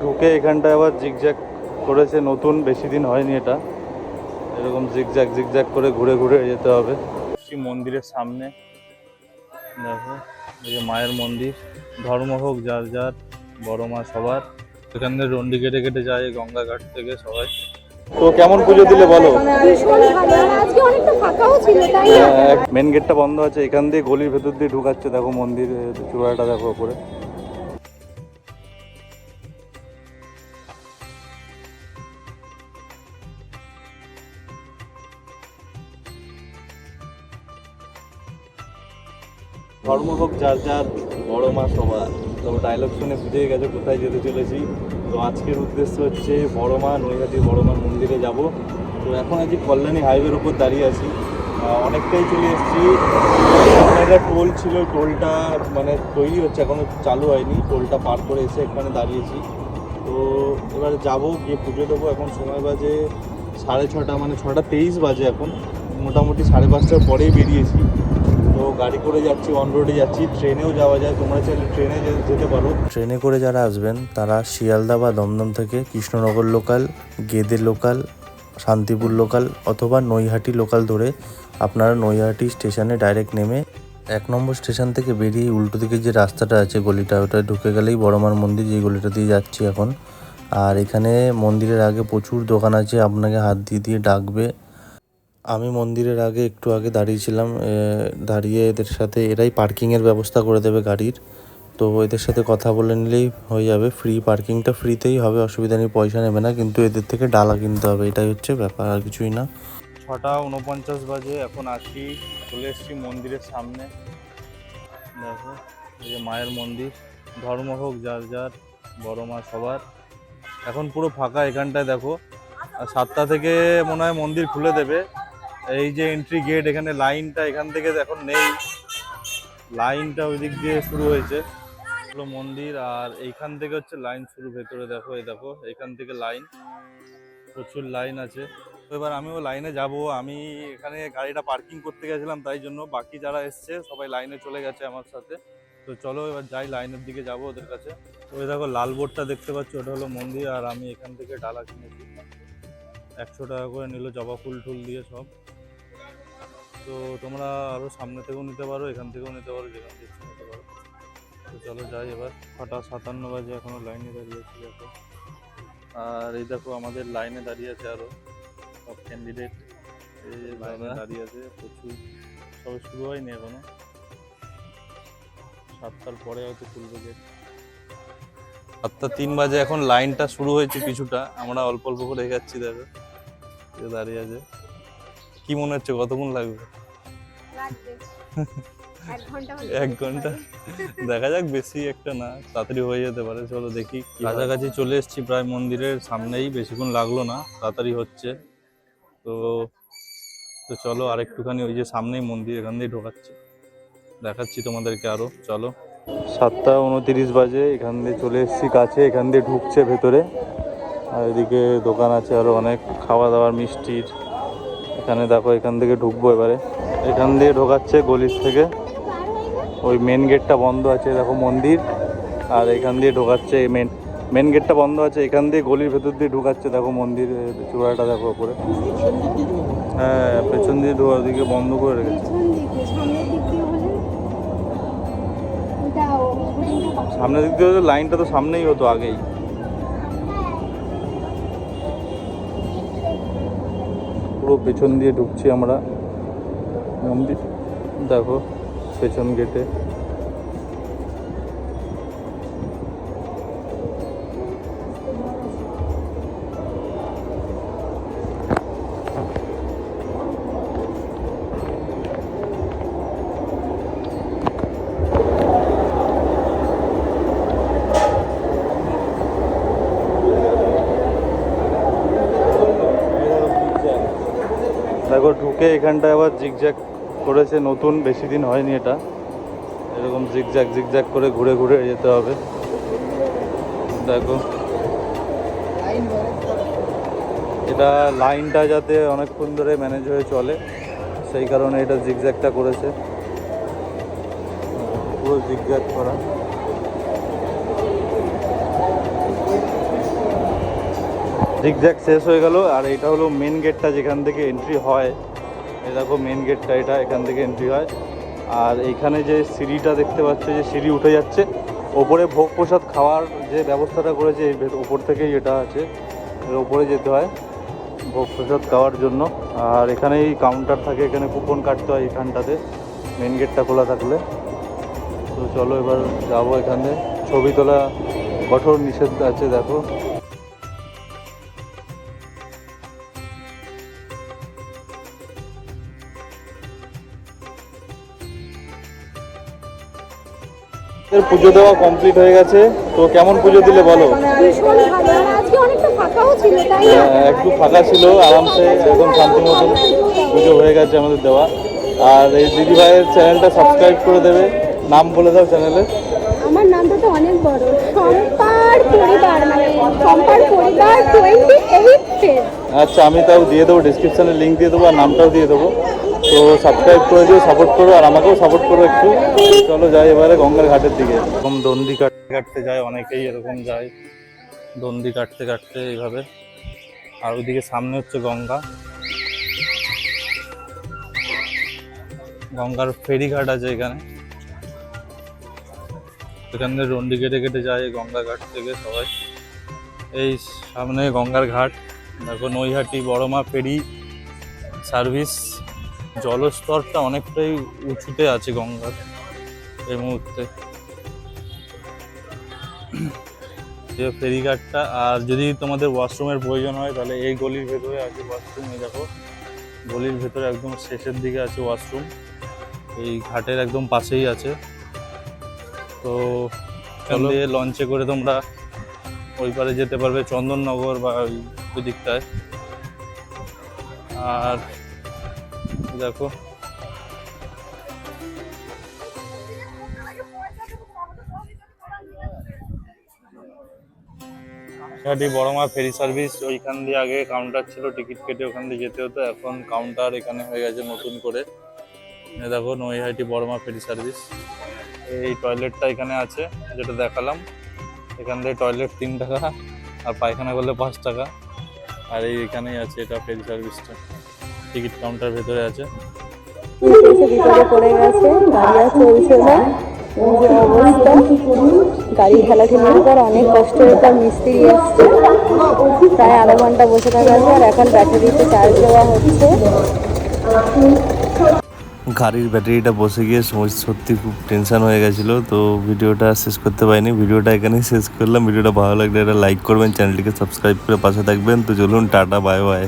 ঢুকে এখানটায় আবার জিগজ্যাগ করেছে, নতুন, বেশি দিন হয়নি এটা। এরকম জিগজ্যাগ জিগজ্যাগ করে ঘুরে ঘুরে যেতে হবে। মন্দিরের সামনে দেখো, এই যে মায়ের মন্দির। ধর্ম হোক যার যার, বড় মা সবার। এখান থেকে রন্ডি কেটে কেটে যায় গঙ্গা ঘাট থেকে সবাই। তো কেমন পুজো দিলে বলো? মেন গেটটা বন্ধ আছে, এখান দিয়ে গলির ভেতর দিয়ে ঢুকাচ্ছে। দেখো মন্দির চূড়াটা দেখো ওপরে। ধর্ম হোক যার যার, বড় মা সবার। তো ডায়লগ শুনে বুঝেই গেছে কোথায় যেতে চলেছি। তো আজকের উদ্দেশ্য হচ্ছে বড় মা, নৈহাটি বড় মার মন্দিরে যাব। তো এখন আজকে কল্যাণী হাইওয়ের উপর দাঁড়িয়ে আছি, অনেকটাই চলে এসেছি। একটা টোল ছিল, টোলটা মানে তৈরি হচ্ছে, এখনও চালু হয়নি। টোলটা পার করে এসে এখানে দাঁড়িয়েছি। তো এবারে যাবো, গিয়ে পুজো দেবো। এখন সময় বাজে 6:30, মানে 6:23 বাজে এখন। মোটামুটি 5:30টার পরেই বেরিয়েছি। তো গাড়ি করে যাচ্ছি, অন রোডে যাচ্ছি। ট্রেনেও যাওয়া যায়, তোমরা চাইলে ট্রেনে যেতে পারো। ট্রেনে করে যারা আসবেন তারা শিয়ালদা বা দমদম থেকে Krishnanagar local, Gede local, Shantipur local অথবা নৈহাটি লোকাল ধরে আপনারা নৈহাটি স্টেশনে ডাইরেক্ট নেমে 1 নম্বর স্টেশন থেকে বেরিয়ে উল্টো দিকে যে রাস্তাটা আছে, গলিটা, ওটা ঢুকে গেলেই বড়মার মন্দির, যে গলিটা দিয়ে যাচ্ছি এখন। আর এখানে মন্দিরের আগে প্রচুর দোকান আছে, আপনাকে হাত দিয়ে দিয়ে ডাকবে। আমি মন্দিরের আগে একটু আগে দাঁড়িয়েছিলাম, দাঁড়িয়ে এদের সাথে, এরাই পার্কিংয়ের ব্যবস্থা করে দেবে গাড়ির। তো এদের সাথে কথা বলে নিলেই হয়ে যাবে। ফ্রি পার্কিংটা ফ্রিতেই হবে, অসুবিধা নেই, পয়সা নেবে না। কিন্তু এদের থেকে ডালা কিনতে হবে, এটাই হচ্ছে ব্যাপার, আর কিছুই না। 6:49 বাজে, এখন আসি, চলে এসেছি মন্দিরের সামনে। দেখো, এই যে মায়ের মন্দির। ধর্ম হোক যার যার, বড় মা সবার। এখন পুরো ফাঁকা এখানটায় দেখো। আর 7টা থেকে মনে হয় মন্দির খুলে দেবে। এই যে এন্ট্রি গেট, এখানে লাইনটা এখান থেকে এখন নেই, লাইনটা ওই দিক দিয়ে শুরু হয়েছে মন্দির। আর এইখান থেকে হচ্ছে লাইন শুরু ভেতরে। দেখো, এই দেখো, এখান থেকে লাইন, প্রচুর লাইন আছে। তো এবার আমিও লাইনে যাব। আমি এখানে গাড়িটা পার্কিং করতে গেছিলাম, তাই জন্য। বাকি যারা এসছে সবাই লাইনে চলে গেছে আমার সাথে। তো চলো এবার যাই, লাইনের দিকে যাব ওদের কাছে। তো এই দেখো লাল বোর্ডটা দেখতে পাচ্ছ, ওটা হলো মন্দির। আর আমি এখান থেকে ডালা কিনেছি, 100 টাকা করে নিল, জবা ফুল টুল দিয়ে সব। তো তোমরা আরও সামনে থেকেও নিতে পারো, এখান থেকেও নিতে পারো, যেখান থেকে নিতে পারো। তো চলো যাই এবার। 6:57 বাজে, এখনও লাইনে দাঁড়িয়ে আছি দেখো। আর এই দেখো আমাদের লাইনে দাঁড়িয়ে আছে আরও সব ক্যান্ডিডেট, এই লাইনে দাঁড়িয়ে আছে প্রচুর। সবে শুরু হয়নি এখনো, 7টার পরে হয়তো খুলবে গেট। 7:03 বাজে, এখন লাইনটা শুরু হয়েছে কিছুটা। আমরা অল্প অল্প করে এগাচ্ছি, দেখো দাঁড়িয়ে আছে। কি মনে হচ্ছে কতক্ষণ লাগবে? 1 ঘন্টা দেখা যাক, বেশি একটা না, তাড়াতাড়ি হয়ে যেতে পারে। চলো দেখি। কাছাকাছি চলে এসেছি প্রায়, মন্দিরের সামনেই, বেশিক্ষণ লাগলো না, তাড়াতাড়ি হচ্ছে। তো তো চলো আর একটুখানি, ওই যে সামনেই মন্দির, এখান দিয়ে ঢোকাচ্ছে, দেখাচ্ছি তোমাদেরকে আরো। চলো। 7:29 বাজে, এখান দিয়ে চলে এসেছি কাছে, এখান দিয়ে ঢুকছে ভেতরে। আর এদিকে দোকান আছে আরো অনেক, খাওয়া দাওয়ার, মিষ্টির। এখানে দেখো, এখান থেকে ঢুকবো এবারে। এখান দিয়ে ঢোকাচ্ছে গলির থেকে। ওই মেন গেটটা বন্ধ আছে, দেখো মন্দির। আর এখান দিয়ে ঢোকাচ্ছে, মেন গেটটা বন্ধ আছে, এখান দিয়ে গলির ভেতর দিয়ে ঢুকাচ্ছে। দেখো মন্দির চূড়াটা দেখো ওপরে। হ্যাঁ, পেছন দিয়ে ঢোকা, ওদিকে বন্ধ করে রেখেছে। সামনের দিক দিয়ে লাইনটা তো সামনেই হতো আগেই। পুরো পেছন দিয়ে ঢুকছি আমরা মন্দির, দেখো পেছন গেটে। দেখো ঢুকে এখানটায় আবার জিগজ্যাগ করেছে, নতুন, বেশি দিন হয়নি এটা। এরকম জিগজ্যাগ জিগজ্যাগ করে ঘুরে ঘুরে যেতে হবে। দেখো, এটা লাইনটা যাতে অনেকক্ষণ ধরে ম্যানেজ হয়ে চলে, সেই কারণে এটা জিগজ্যাগটা করেছে, পুরো জিগজ্যাগ করা। জিগজ্যাগ শেষ হয়ে গেল। আর এটা হলো মেন গেটটা, যেখান থেকে এন্ট্রি হয়। এই দেখো মেন গেটটা, এটা এখান থেকে এন্ট্রি হয়। আর এইখানে যে সিঁড়িটা দেখতে পাচ্ছ, যে সিঁড়ি উঠে যাচ্ছে ওপরে, ভোগ প্রসাদ খাওয়ার যে ব্যবস্থাটা করেছে এই ওপর থেকেই এটা আছে, এর ওপরে যেতে হয় ভোগ প্রসাদ খাওয়ার জন্য। আর এখানেই কাউন্টার থাকে, এখানে কুপন কাটতে হয় এখানটাতে মেন গেটটা খোলা থাকলে। তো চলো এবার যাবো। এখানে ছবি তোলা কঠোর নিষেধ আছে, দেখো। পুজো দেওয়া কমপ্লিট হয়ে গেছে। তো কেমন পুজো দিলে বলো? ভীষণ ভালো, আর আজকে অনেকটা ফাঁকাও ছিল, তাই না? একটু ফাঁকা ছিল, আরামসে একদম শান্তি মতন পুজো হয়ে গেছে আমাদের দেওয়া। আর এই দিদি ভাইয়ের চ্যানেলটা সাবস্ক্রাইব করে দেবে। নাম বলে দাও চ্যানেলে। আমার নামটা তো অনেক বড়, সম্পার পরিবার, মানে সম্পার পরিবার 28 ফেজ। আচ্ছা, আমি তাও দিয়ে দেবো, ডিসক্রিপশানে লিঙ্ক দিয়ে দেবো আর নামটাও দিয়ে দেবো। তো সাবস্ক্রাইব করে দিও, সাপোর্ট করো, আর আমাকেও সাপোর্ট করো একটু। চলো যাই এবারে গঙ্গার ঘাটের দিকে। এরকম দণ্ডি কাটতে কাটতে যায় অনেকেই, এরকম যায় দণ্ডি কাটতে কাটতে এইভাবে। আর ওইদিকে সামনে হচ্ছে গঙ্গা, গঙ্গার ফেরিঘাট আছে এখানে। এখান থেকে দণ্ডি কেটে কেটে যায় গঙ্গা ঘাট থেকে সবাই। এই সামনে গঙ্গার ঘাট, দেখো নৈহাটি বড়মা ফেরি সার্ভিস। জলস্তরটা অনেকটাই উঁচুতে আছে গঙ্গার এই মুহূর্তে, যে ফেরিঘাটটা। আর যদি তোমাদের ওয়াশরুমের প্রয়োজন হয় তাহলে এই গলির ভেতরে আছে ওয়াশরুম। এই দেখো গলির ভেতরে একদম শেষের দিকে আছে ওয়াশরুম, এই ঘাটের একদম পাশেই আছে। তো এখান দিয়ে লঞ্চে করে তোমরা ওই পারে যেতে পারবে, চন্দননগর বা ওই দিকটায়। আর দেখো নৈহাটি বড়মা ফেরি সার্ভিস, ওইখান দিয়ে আগে কাউন্টার ছিল, টিকিট কেটে ওখান দিয়ে যেতে হতো। এখন কাউন্টার এখানে হয়ে গেছে নতুন করে। দেখো নৈহাটি বড়মা ফেরি সার্ভিস। এই টয়লেটটা এখানে আছে যেটা দেখালাম, এখান থেকে টয়লেট 3 টাকা আর পায়খানা করলে 5 টাকা। আর এইখানেই আছে এটা ফেরি সার্ভিসটা, টিকিট কাউন্টার ভেতরে আছে। ভিতরে পড়ে গেছে, গাড়ি আর চলছে না, যে অবস্থা। গাড়ি ঠেলাঠেলির পর অনেক কষ্টের পর মিস্ত্রি এসছে, প্রায় আধা ঘন্টা বসে থাকা আছে। আর এখন ব্যাটারিতে চার্জ দেওয়া হচ্ছে। গাড়ির ব্যাটারিটা বসে গিয়ে সত্যি খুব টেনশন হয়ে গেছিলো। তো ভিডিওটা শেষ করতে পারিনি, ভিডিওটা এখানেই শেষ করলাম। ভিডিওটা ভালো লাগলে একটা লাইক করবেন, চ্যানেলটিকে সাবস্ক্রাইব করে পাশে থাকবেন। তো চলুন, টাটা, বাই বাই।